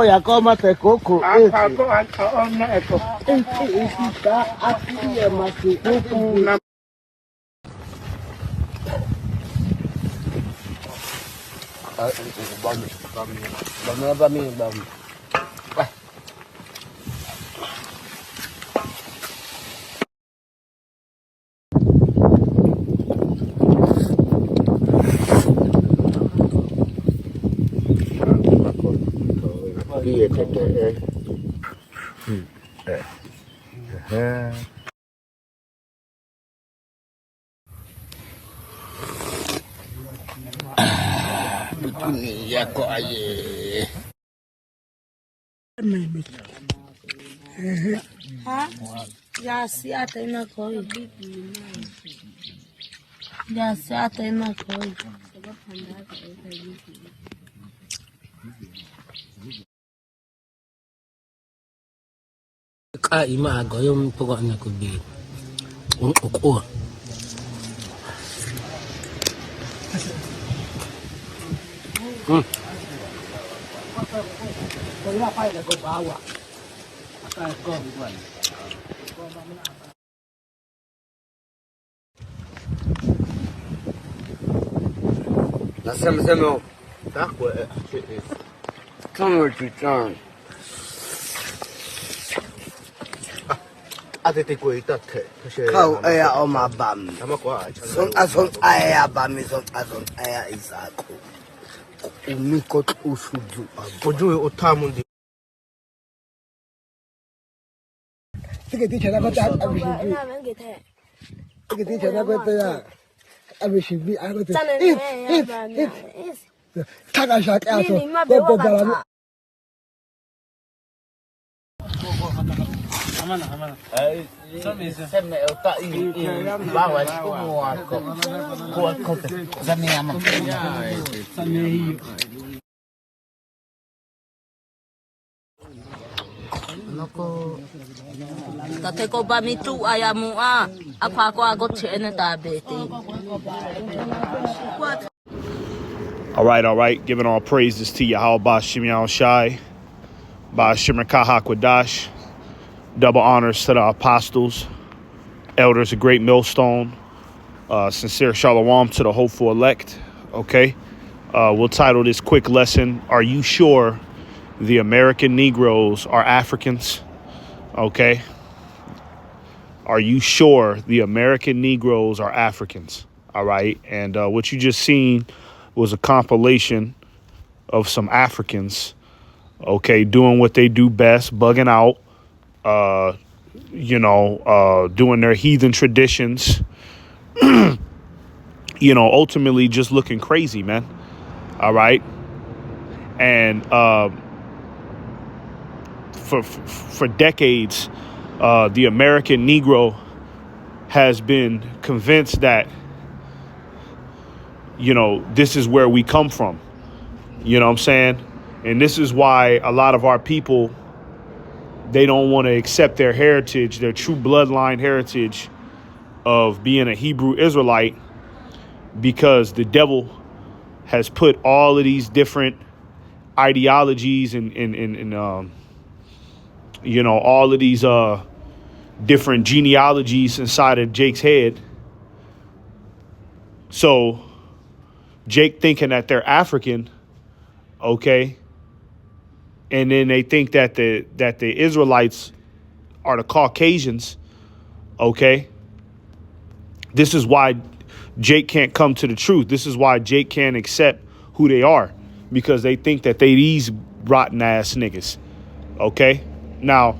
Ya koma te koko eti. Ako on na eko. Eti isika ati ya masi koko. Bami. Iya tete. Begini ya kok aye. Ha? Ya si ata ina koi. Ya si ata ina koi. Ka ima ago yung pagawaan ko bi. Uko. Nasema takwa turn to turn. Ate te ko itate. Kau aya o mabam. Son aya bami son aya isako. Umiko usuju. Ojo otamundi. Sige ti chana ko ta abishibi. Sige ti chana ko ta abishibi ako te. Taka shaka aso. Ko dala. Amana. Sema uta bawa semua ko zani ama. Nako Tate ko ba mitu ayamu a. Apa ko agot chene tabeti. All right. Giving all praises to Yahweh Shimon Shai, Shimmer Kahakwadash. Double honors to the apostles, elders, a great millstone. Sincere shalom to the hopeful elect. Okay. We'll title this quick lesson, Are You Sure the American Negroes are Africans? Okay. Are you sure the American Negroes are Africans? All right. And what you just seen was a compilation of some Africans, okay, doing what they do best, bugging out, doing their heathen traditions, ultimately just looking crazy, man. All right. And for decades, the American Negro has been convinced that, this is where we come from. You know what I'm saying? And this is why a lot of our people, they don't want to accept their heritage, their true bloodline heritage of being a Hebrew Israelite, because the devil has put all of these different ideologies and all of these different genealogies inside of Jake's head. So Jake thinking that they're African, okay, and then they think that the Israelites are the Caucasians, okay. This is why Jake can't come to the truth. This is why Jake can't accept who they are, because they think that they these rotten ass niggas, okay. Now,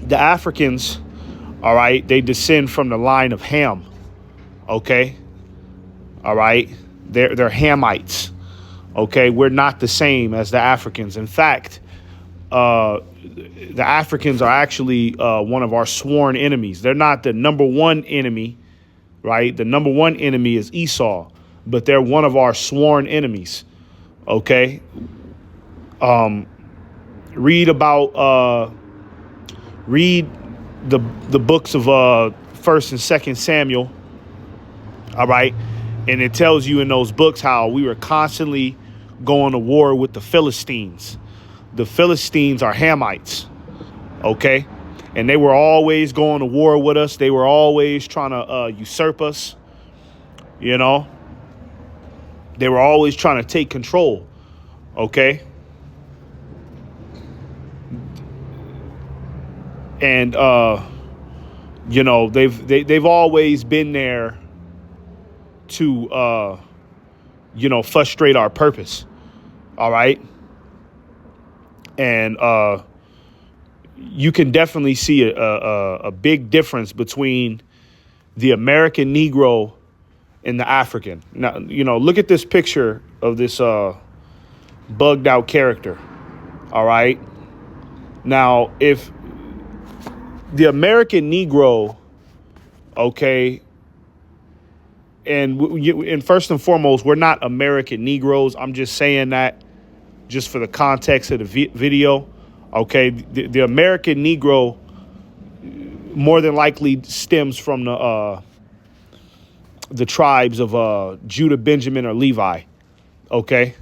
the Africans, all right, they descend from the line of Ham, okay, all right. They're Hamites. Okay, we're not the same as the Africans. In fact, the Africans are actually one of our sworn enemies. They're not the number one enemy, right? The number one enemy is Esau, but they're one of our sworn enemies. Okay. Read the books of 1st and 2nd Samuel. All right. And it tells you in those books how we were constantly going to war with the Philistines. the Philistines are Hamites, okay? And they were always going to war with us. They were always trying to usurp us, you know? They were always trying to take control, okay? And, you know, they've always been there to, you know, frustrate our purpose, all right? And you can definitely see a big difference between the American Negro and the African. Now, you know, look at this picture of this bugged out character. All right. Now, if the American Negro, okay, and first and foremost, we're not American Negroes. I'm just saying that just for the context of the video. Okay, the American Negro more than likely stems from the tribes of Judah, Benjamin, or Levi. Okay,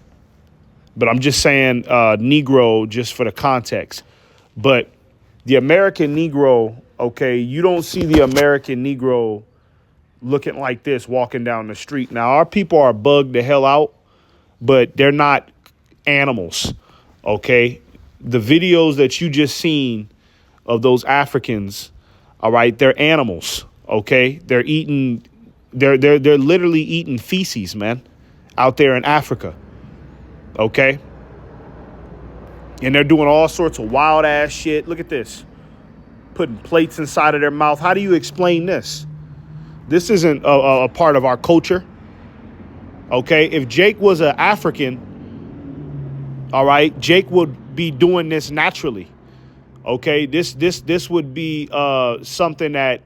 but I'm just saying Negro just for the context. But the American Negro, okay, you don't see the American Negro looking like this walking down the street. Now, our people are bugged the hell out, but they're not animals, okay? The videos that you just seen of those Africans, all right, they're animals, okay? They're literally eating feces, man, out there in Africa, okay? And they're doing all sorts of wild ass shit. Look at this. Putting plates inside of their mouth. How do you explain this? This isn't a part of our culture, okay? If Jake was an African, all right, Jake would be doing this naturally. Okay, this would be something that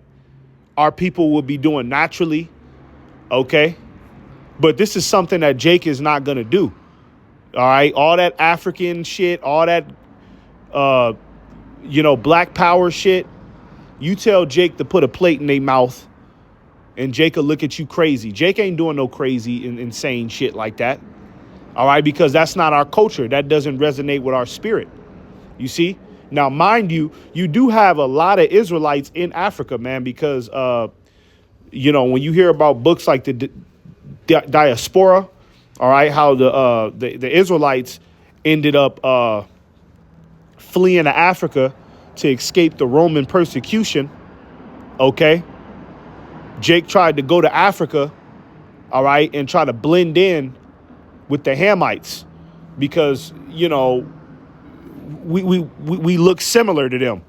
our people would be doing naturally. Okay, but this is something that Jake is not gonna do. All right, all that African shit, all that you know, black power shit. You tell Jake to put a plate in their mouth, and Jake will look at you crazy. Jake ain't doing no crazy insane shit like that. All right, because that's not our culture. That doesn't resonate with our spirit. You see? Now, mind you, you do have a lot of Israelites in Africa, man, because, you know, when you hear about books like the diaspora, all right, how the Israelites ended up fleeing to Africa to escape the Roman persecution, okay? Jake tried to go to Africa, all right, and try to blend in with the Hamites because, you know, we look similar to them,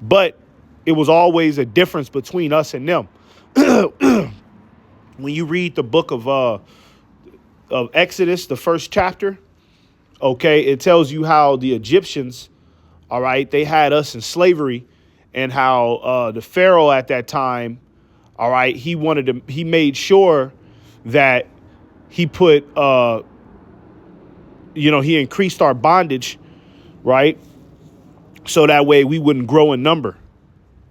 but it was always a difference between us and them. When you read the book of Exodus, the first chapter, okay, it tells you how the Egyptians, all right, they had us in slavery, and how the Pharaoh at that time, all right, he made sure that he put, you know, he increased our bondage, right? So that way we wouldn't grow in number,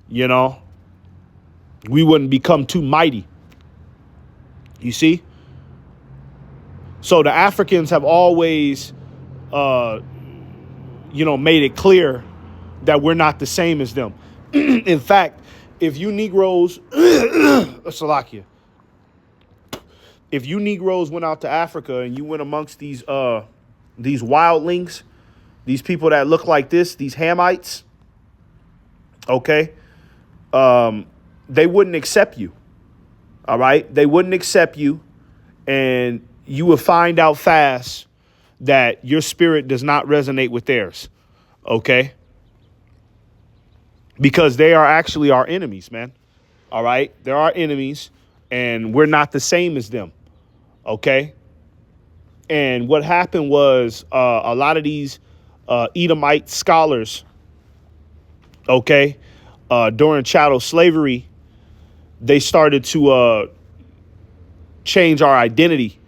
you know, we wouldn't become too mighty. You see? So the Africans have always, you know, made it clear that we're not the same as them. In fact, if you Negroes, Salakia, if you Negroes went out to Africa and you went amongst these wildlings, these people that look like this, these Hamites, okay, they wouldn't accept you, all right? They wouldn't accept you, and you will find out fast that your spirit does not resonate with theirs, okay? Because they are actually our enemies, man, all right? They're our enemies, and we're not the same as them, okay? And what happened was a lot of these Edomite scholars, okay, during chattel slavery, they started to change our identity,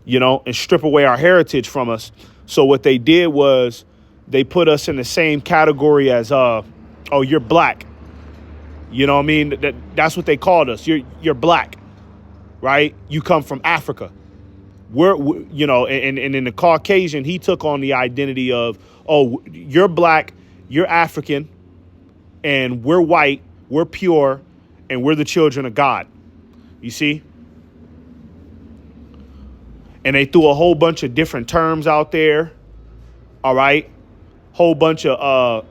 you know, and strip away our heritage from us. So what they did was they put us in the same category as, oh, you're black. You know what I mean? That's what they called us. You're black, right? You come from Africa. you know, and in the Caucasian, he took on the identity of, oh, you're black, you're African, and we're white, we're pure, and we're the children of God. You see? And they threw a whole bunch of different terms out there. All right. Whole bunch of,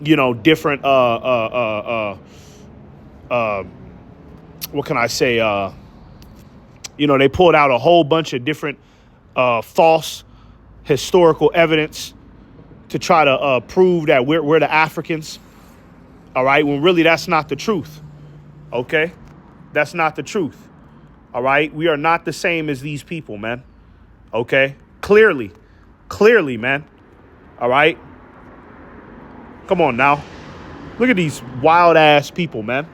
you know, different, what can I say? You know, they pulled out a whole bunch of different false historical evidence to try to prove that we're the Africans. All right. When really that's not the truth. OK, that's not the truth. All right. We are not the same as these people, man. OK, clearly, man. All right. Come on now. Look at these wild ass people, man.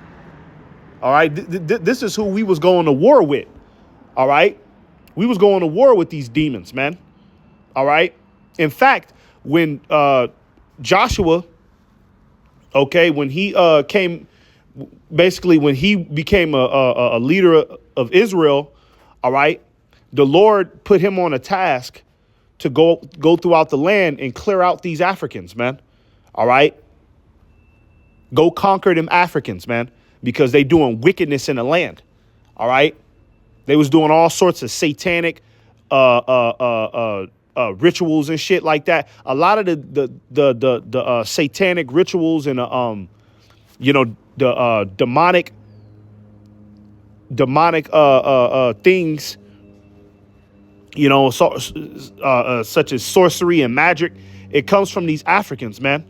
All right. This is who we was going to war with. All right. We was going to war with these demons, man. All right. In fact, when Joshua, okay, when he came, basically when he became a leader of Israel, all right, the Lord put him on a task to go throughout the land and clear out these Africans, man. All right. Go conquer them Africans, man, because they doing wickedness in the land. All right. They was doing all sorts of satanic rituals and shit like that. A lot of the satanic rituals and you know, the demonic things, you know, such as sorcery and magic, it comes from these Africans, man.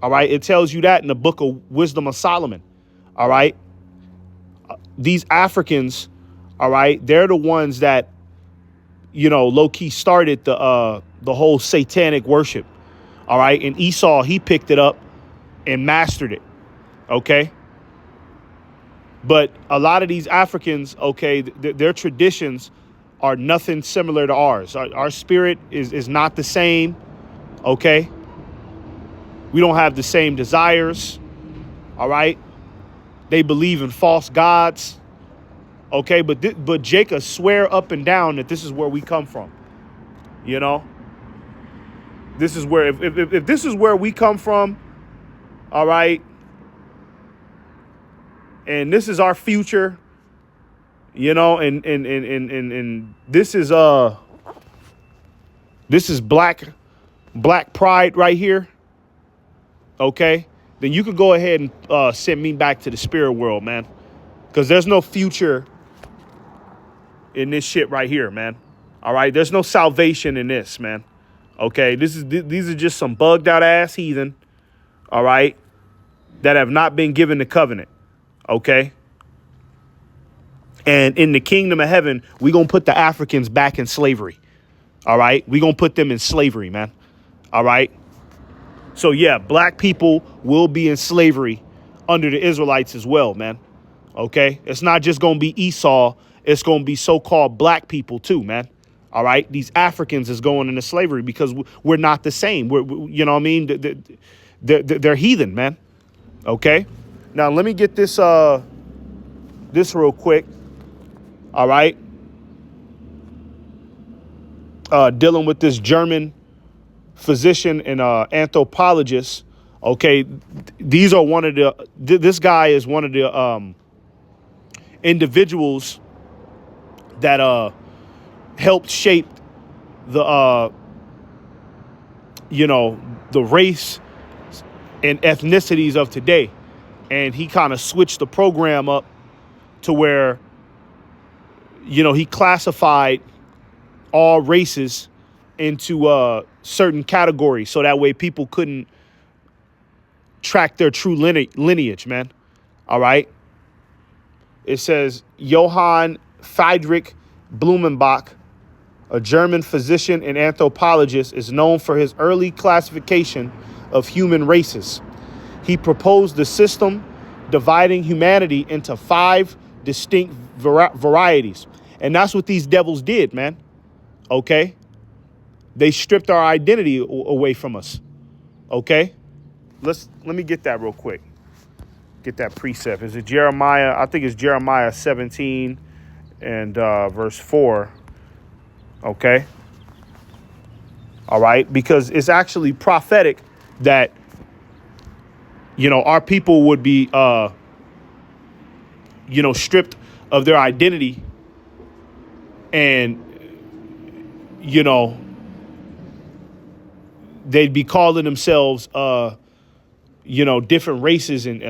All right. It tells you that in the book of Wisdom of Solomon. All right. These Africans, all right, they're the ones that, you know, low key started the whole satanic worship. All right. And Esau, he picked it up and mastered it. OK. But a lot of these Africans, OK, their traditions are nothing similar to ours. Our spirit is not the same. OK. We don't have the same desires. All right. They believe in false gods. OK, but Jacob swear up and down that this is where we come from. You know, this is where if this is where we come from. All right. And this is our future, you know, and this is black pride right here. OK, then you could go ahead and send me back to the spirit world, man, because there's no future in this shit right here, man. All right. There's no salvation in this, man. OK, these are just some bugged out ass heathen. All right. That have not been given the covenant. OK. And in the kingdom of heaven, we're going to put the Africans back in slavery. All right. We're going to put them in slavery, man. All right. So, yeah, black people will be in slavery under the Israelites as well, man. OK, it's not just going to be Esau. It's going to be so-called black people, too, man. All right. These Africans is going into slavery because we're not the same. You know what I mean? They're heathen, man. OK, now let me get this this real quick. All right. Dealing with this German physician and anthropologist. OK, these are one of this guy is one of the individuals that helped shape the you know, the race and ethnicities of today. And he kind of switched the program up to where, you know, he classified all races into certain categories. So that way people couldn't track their true lineage, man. All right. It says Johann Friedrich Blumenbach, a German physician and anthropologist, is known for his early classification of human races. He proposed the system dividing humanity into 5 distinct varieties. And that's what these devils did, man. OK, they stripped our identity away from us. OK, let me get that real quick. Get that precept. Is it Jeremiah? I think it's Jeremiah 17 and verse 4. Okay. All right. Because it's actually prophetic that, you know, our people would be, you know, stripped of their identity and, you know, they'd be calling themselves, you know, different races and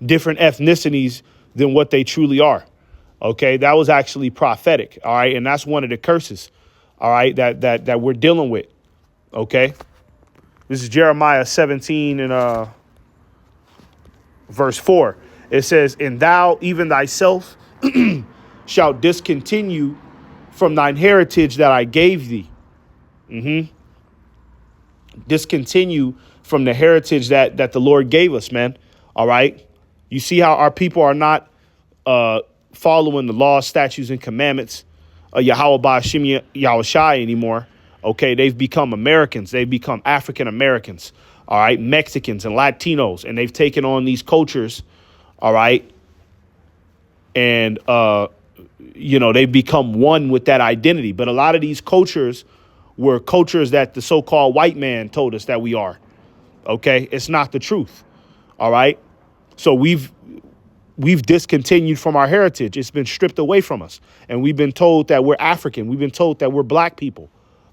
different ethnicities than what they truly are. OK, that was actually prophetic. All right. And that's one of the curses. All right. That we're dealing with. OK, this is Jeremiah 17 and verse 4. It says, and thou even thyself shalt discontinue from thine heritage that I gave thee. Discontinue from the heritage that the Lord gave us, man. All right. You see how our people are not following the laws, statutes, and commandments of Yahweh Ba'ashim Yahushai anymore. Okay. They've become Americans. They've become African Americans. All right. Mexicans and Latinos. And they've taken on these cultures. All right. And, you know, they've become one with that identity. But a lot of these cultures were cultures that the so-called white man told us that we are. OK, it's not the truth. All right. So we've discontinued from our heritage. It's been stripped away from us. And we've been told that we're African. We've been told that we're black people.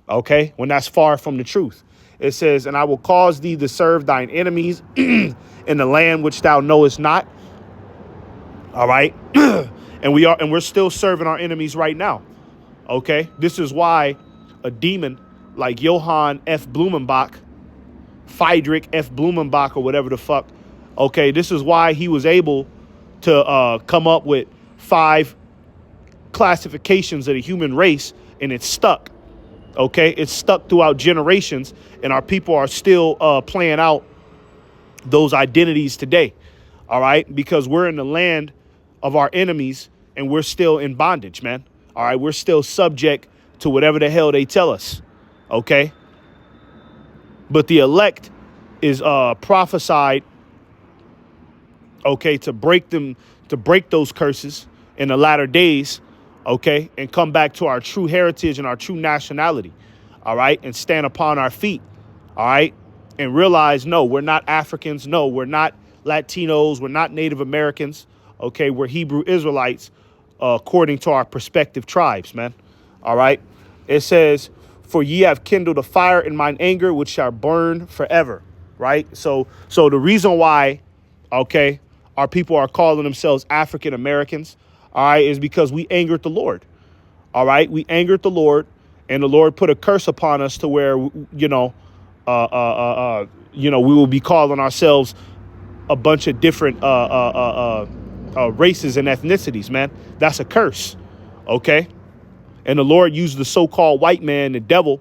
OK, when that's far from the truth. It says, and I will cause thee to serve thine enemies in the land which thou knowest not. All right. And we're still serving our enemies right now. OK, this is why a demon like Johann F. Blumenbach, Friedrich F. Blumenbach, or whatever the fuck. OK, this is why he was able to come up with 5 classifications of the human race, and it's stuck. OK, it's stuck throughout generations, and our people are still playing out those identities today. All right, because we're in the land of our enemies and we're still in bondage, man. All right, we're still subject to whatever the hell they tell us. OK, but the elect is prophesied, OK, to break those curses in the latter days. OK, and come back to our true heritage and our true nationality. All right, and stand upon our feet. All right, and realize, no, we're not Africans. No, we're not Latinos. We're not Native Americans. OK, we're Hebrew Israelites, according to our prospective tribes, man. All right. It says, for ye have kindled a fire in mine anger, which shall burn forever. Right. So the reason why, OK, our people are calling themselves African Americans, all right, is because we angered the Lord. All right. We angered the Lord, and the Lord put a curse upon us to where, you know, we will be calling ourselves a bunch of different races and ethnicities, man. That's a curse. OK. And the Lord used the so-called white man, the devil,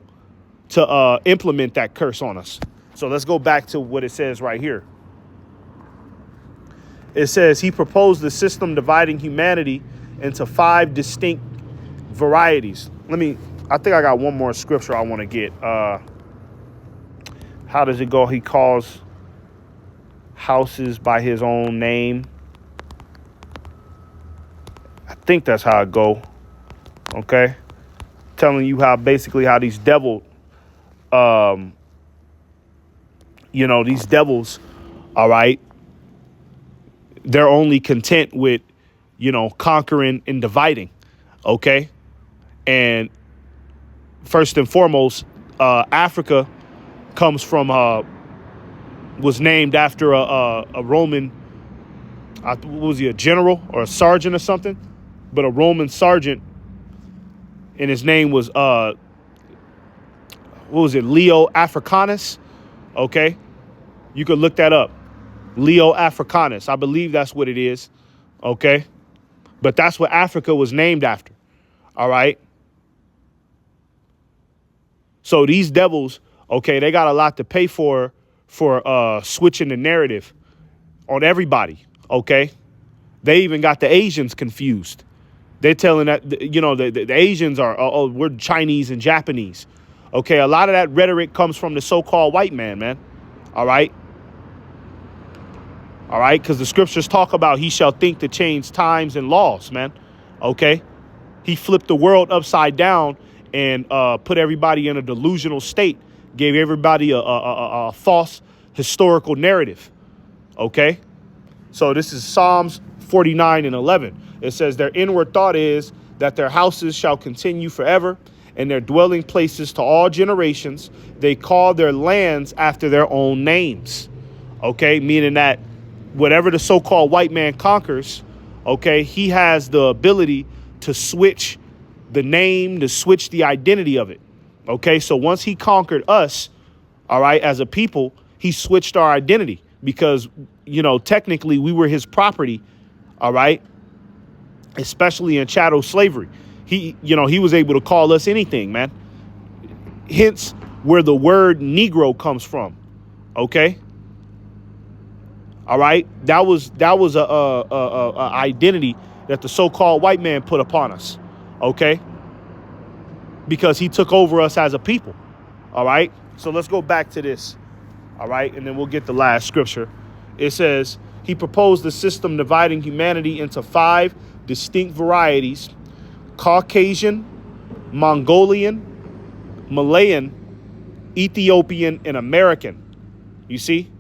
to implement that curse on us. So let's go back to what it says right here. It says he proposed the system dividing humanity into 5 distinct varieties. I think I got one more scripture I want to get. How does it go? He calls houses by his own name. I think that's how it go. Okay. Telling you how basically how these devil, these devils, all right, they're only content with, conquering and dividing. Okay. And first and foremost, Africa comes from, was named after a Roman, what was he, a general or a sergeant or something? But a Roman sergeant, and his name was, Leo Africanus? Okay. You could look that up. Leo Africanus. I believe that's what it is. Okay. But that's what Africa was named after. All right. So these devils, okay, they got a lot to pay for switching the narrative on everybody. Okay. They even got the Asians confused. They're telling that, the Asians are, we're Chinese and Japanese. Okay, a lot of that rhetoric comes from the so-called white man. All right. All right, because the scriptures talk about he shall think to change times and laws, man. Okay. He flipped the world upside down and put everybody in a delusional state, gave everybody a false historical narrative. Okay. So this is Psalms 49 and 11. It says their inward thought is that their houses shall continue forever and their dwelling places to all generations. They call their lands after their own names. Okay, meaning that whatever the so-called white man conquers, okay, he has the ability to switch the name, to switch the identity of it. Okay, so once he conquered us, all right, as a people, he switched our identity because, you know, technically we were his property, all right, especially in chattel slavery. He was able to call us anything, man. Hence where the word Negro comes from. Okay. All right. That was a identity that the so-called white man put upon us. Okay. Because he took over us as a people. All right. So let's go back to this. All right. And then we'll get the last scripture. It says he proposed a system dividing humanity into 5 distinct varieties: Caucasian, Mongolian, Malayan, Ethiopian, and American. You see?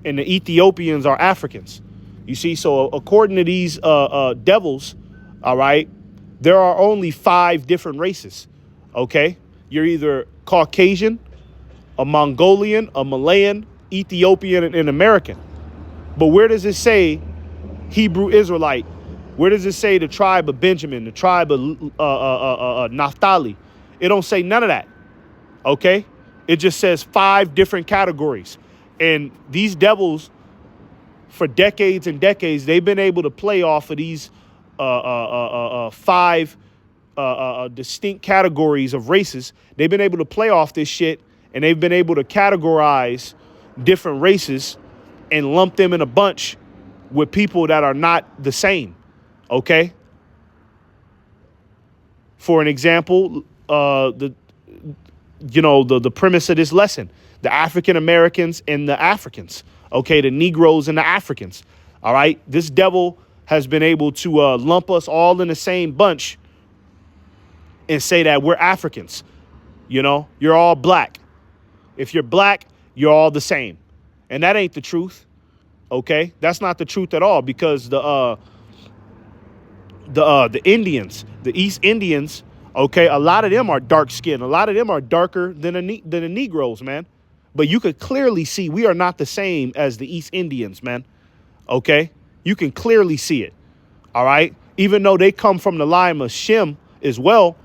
And the Ethiopians are Africans. You see? So according to these devils, all right, there are only 5 different races. Okay? You're either Caucasian, a Mongolian, a Malayan, Ethiopian, and an American. But where does it say Hebrew Israelite? Where does it say the tribe of Benjamin, the tribe of Naphtali? It don't say none of that. Okay? It just says 5 different categories. And these devils, for decades and decades, they've been able to play off of these 5 distinct categories of races. They've been able to play off this shit, and they've been able to categorize different races and lump them in a bunch with people that are not the same. Okay. For an example, the premise of this lesson, the African Americans and the Africans. Okay. The Negroes and the Africans. All right. This devil has been able to lump us all in the same bunch and say that we're Africans. You know, you're all black. If you're black, you're all the same. And that ain't the truth. Okay. That's not the truth at all, because the Indians, the East Indians, okay, a lot of them are dark skinned. A lot of them are darker than the Negroes, man. But you could clearly see we are not the same as the East Indians, man. Okay, you can clearly see it. All right, even though they come from the line of Shem as well.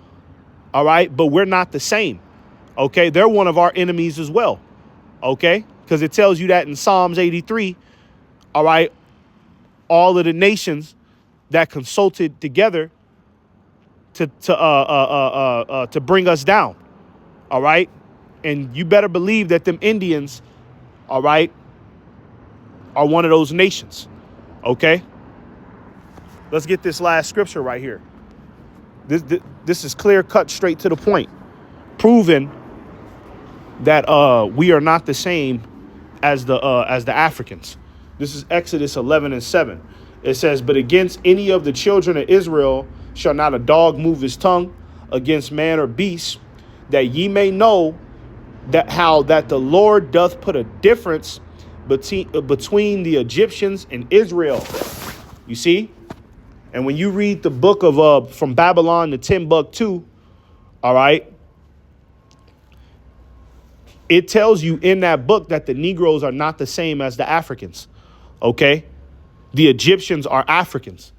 All right, but we're not the same. Okay, they're one of our enemies as well. Okay, because it tells you that in Psalms 83. All right, all of the nations that consulted together to bring us down. All right. And you better believe that them Indians, all right, are one of those nations. Okay. Let's get this last scripture right here. This is clear cut, straight to the point, proving that we are not the same as the Africans. This is Exodus 11 and 7. It says, but against any of the children of Israel shall not a dog move his tongue against man or beast, that ye may know that how that the Lord doth put a difference between the Egyptians and Israel. You see? And when you read the book of From Babylon to Timbuktu, all right, it tells you in that book that the Negroes are not the same as the Africans. Okay? The Egyptians are Africans.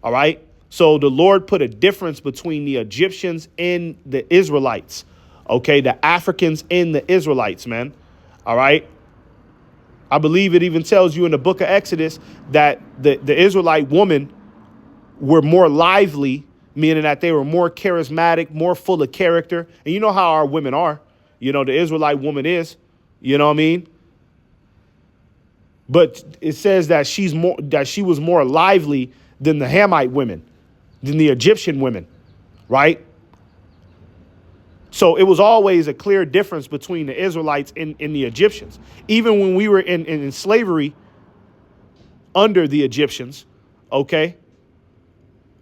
All right. So the Lord put a difference between the Egyptians and the Israelites. OK, the Africans and the Israelites, man. All right. I believe it even tells you in the book of Exodus that the Israelite women were more lively, meaning that they were more charismatic, more full of character. And you know how our women are. You know, the Israelite woman is, you know what I mean? But it says that she was more lively than the Hamite women, than the Egyptian women, right? So it was always a clear difference between the Israelites and the Egyptians. Even when we were in slavery under the Egyptians, okay,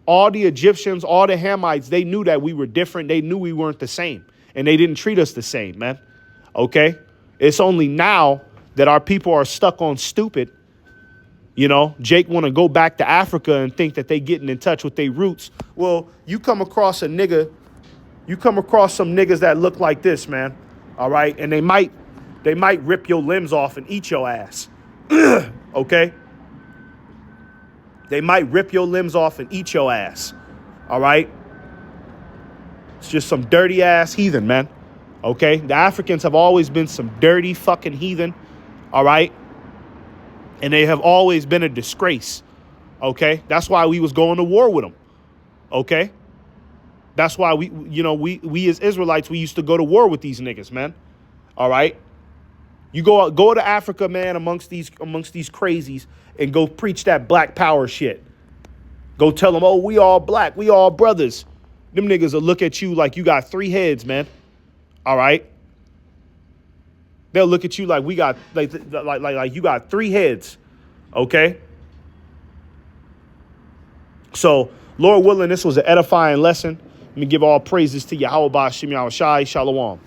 all the Egyptians, all the Hamites, they knew that we were different. They knew we weren't the same. And they didn't treat us the same, man. Okay? It's only now that our people are stuck on stupid. You know, Jake want to go back to Africa and think that they getting in touch with their roots. Well, you come across some niggas that look like this, man. All right? And they might rip your limbs off and eat your ass. Okay? They might rip your limbs off and eat your ass. All right? It's just some dirty ass heathen, man. Okay? The Africans have always been some dirty fucking heathen. All right? And they have always been a disgrace. Okay? That's why we was going to war with them. Okay? That's why we as Israelites, we used to go to war with these niggas, man. All right? You go to Africa, man, amongst these crazies and go preach that black power shit. Go tell them, oh, we all black, we all brothers. Them niggas will look at you like you got 3 heads, man. All right? They'll look at you like we got like you got 3 heads. Okay? So, Lord willing, this was an edifying lesson. Let me give all praises to Yahweh Ba'Shem Yahushai. Shalom.